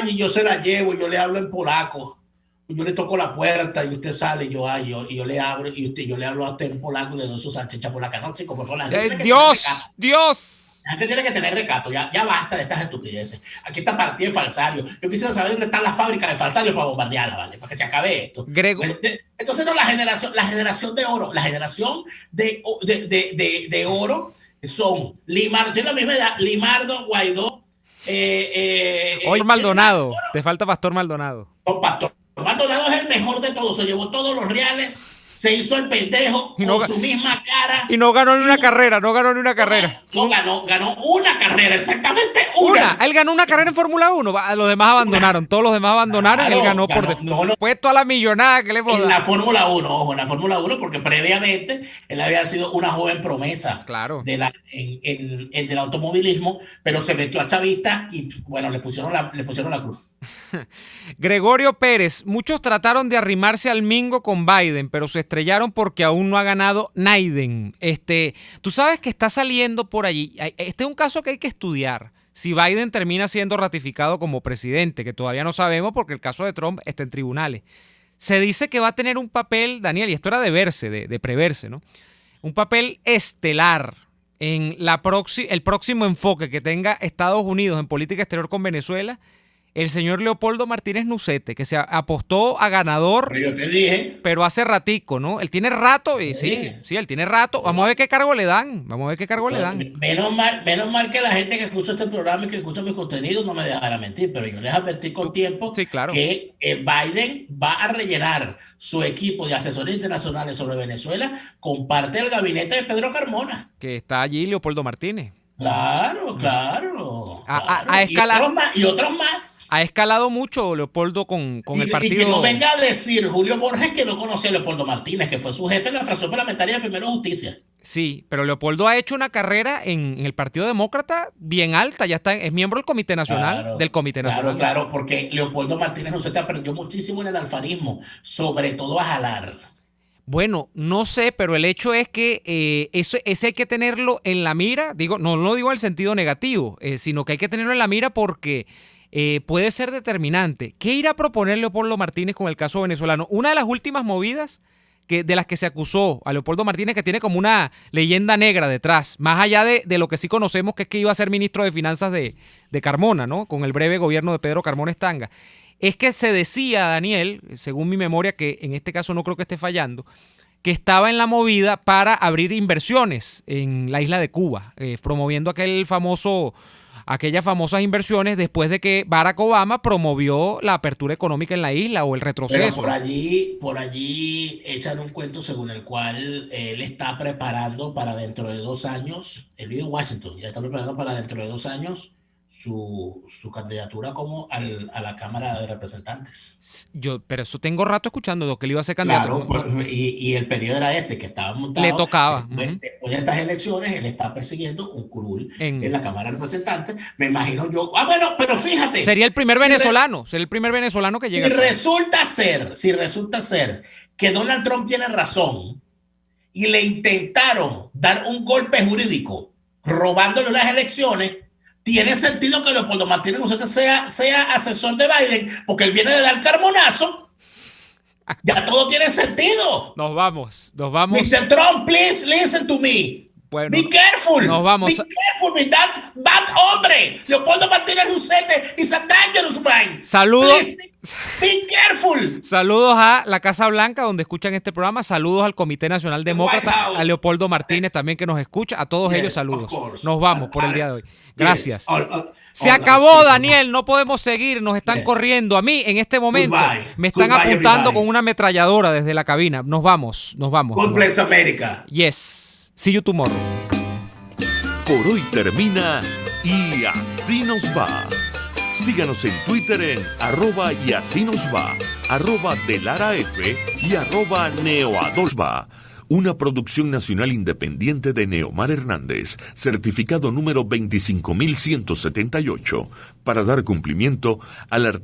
B: y yo se la llevo, y yo le hablo en polaco. Yo le toco la puerta y usted sale y yo le abro y yo le hablo a usted en polaco y le doy su salchicha polaca. No, chico, por favor, la gente
A: Dios.
B: La gente tiene que tener recato, ya basta de estas estupideces. Aquí está partida de falsario. Yo quisiera saber dónde están las fábricas de falsario para bombardearlas, ¿vale? Para que se acabe esto. Entonces, no, la generación de oro, la generación de oro son Limardo, tiene la misma edad, Limardo, Guaidó.
A: Hoy Maldonado, te falta Pastor Maldonado.
B: Pastor Maldonado es el mejor de todos, se llevó todos los reales, se hizo el pendejo con su misma cara.
A: Y no ganó ni una carrera, no ganó una carrera,
B: exactamente una.
A: Él ganó una carrera en Fórmula 1, los demás abandonaron, todos los demás abandonaron, claro, él ganó por puesto a la millonada que le hemos dado.
B: En la Fórmula 1, ojo, en la Fórmula 1, porque previamente él había sido una joven promesa,
A: claro,
B: del automovilismo, pero se metió a chavista y bueno, le pusieron la cruz.
A: Gregorio Pérez, muchos trataron de arrimarse al mingo con Biden, pero se estrellaron porque aún no ha ganado Naiden. Tú sabes que está saliendo por allí. Este es un caso que hay que estudiar. Si Biden termina siendo ratificado como presidente, que todavía no sabemos porque el caso de Trump está en tribunales. Se dice que va a tener un papel, Daniel, y esto era de verse, de preverse, ¿no? Un papel estelar en el próximo enfoque que tenga Estados Unidos en política exterior con Venezuela. El señor Leopoldo Martínez Nucete, que se apostó a ganador,
B: pero yo te dije,
A: pero hace ratico, ¿no? Él tiene rato, y sí, él tiene rato. Vamos a ver qué cargo le dan.
B: Menos mal que la gente que escucha este programa y que escucha mis contenidos no me dejara mentir, pero yo les advertí con tiempo,
A: sí, claro,
B: que Biden va a rellenar su equipo de asesores internacionales sobre Venezuela con parte del gabinete de Pedro Carmona.
A: Que está allí Leopoldo Martínez.
B: Claro. Y otros más.
A: Ha escalado mucho Leopoldo con el partido.
B: Y que no venga a decir Julio Borges que no conoce a Leopoldo Martínez, que fue su jefe en la fracción parlamentaria de Primero Justicia.
A: Sí, pero Leopoldo ha hecho una carrera en el Partido Demócrata bien alta, es miembro del Comité Nacional,
B: Claro, porque Leopoldo Martínez Nucete aprendió muchísimo en el alfarismo, sobre todo a jalar.
A: Bueno, no sé, pero el hecho es que ese hay que tenerlo en la mira. No lo digo en el sentido negativo, sino que hay que tenerlo en la mira porque puede ser determinante. ¿Qué irá a proponer Leopoldo Martínez con el caso venezolano? Una de las últimas movidas de las que se acusó a Leopoldo Martínez, que tiene como una leyenda negra detrás, más allá de lo que sí conocemos, que es que iba a ser ministro de Finanzas de Carmona, ¿no? Con el breve gobierno de Pedro Carmona Estanga. Es que se decía, Daniel, según mi memoria, que en este caso no creo que esté fallando, que estaba en la movida para abrir inversiones en la isla de Cuba, promoviendo aquellas famosas inversiones después de que Barack Obama promovió la apertura económica en la isla o el retroceso.
B: Pero por allí echan un cuento según el cual él está preparando para dentro de 2 años, él vive en Washington, ya está preparando para dentro de 2 años su candidatura como a la Cámara de Representantes.
A: Pero eso tengo rato escuchando que él iba a ser candidato.
B: Claro, y el periodo era que estaba montado.
A: Le tocaba.
B: Después de estas elecciones, él está persiguiendo un curul en la Cámara de Representantes. Me imagino yo. Bueno, pero fíjate.
A: Sería el primer venezolano. Sería el primer venezolano que llega.
B: Si resulta ser que Donald Trump tiene razón y le intentaron dar un golpe jurídico robándole unas elecciones, tiene sentido que Leopoldo Martínez Nucete sea asesor de Biden, porque él viene de dar carmonazo. Ya todo tiene sentido.
A: Nos vamos.
B: Mr. Trump, please listen to me.
A: Bueno,
B: be careful.
A: Nos vamos.
B: Be careful with that bad hombre. Leopoldo Martínez Nucete is a dangerous man.
A: Saludos.
B: Please, be careful.
A: Saludos a la Casa Blanca, donde escuchan este programa. Saludos al Comité Nacional Demócrata, a Leopoldo Martínez también, que nos escucha. A todos ellos, saludos. Nos vamos por el día de hoy. Gracias. Se acabó, Daniel. No podemos seguir. Nos están corriendo. A mí, en este momento, me están apuntando con una ametralladora desde la cabina. Nos vamos.
B: God bless America.
A: Yes. See you tomorrow.
C: Por hoy termina Y Así Nos Va. Síganos en Twitter en @YASÍNOSVA, @DeLaraF y @NeoAdolfva. Una producción nacional independiente de Neomar Hernández, certificado número 25178, para dar cumplimiento al artículo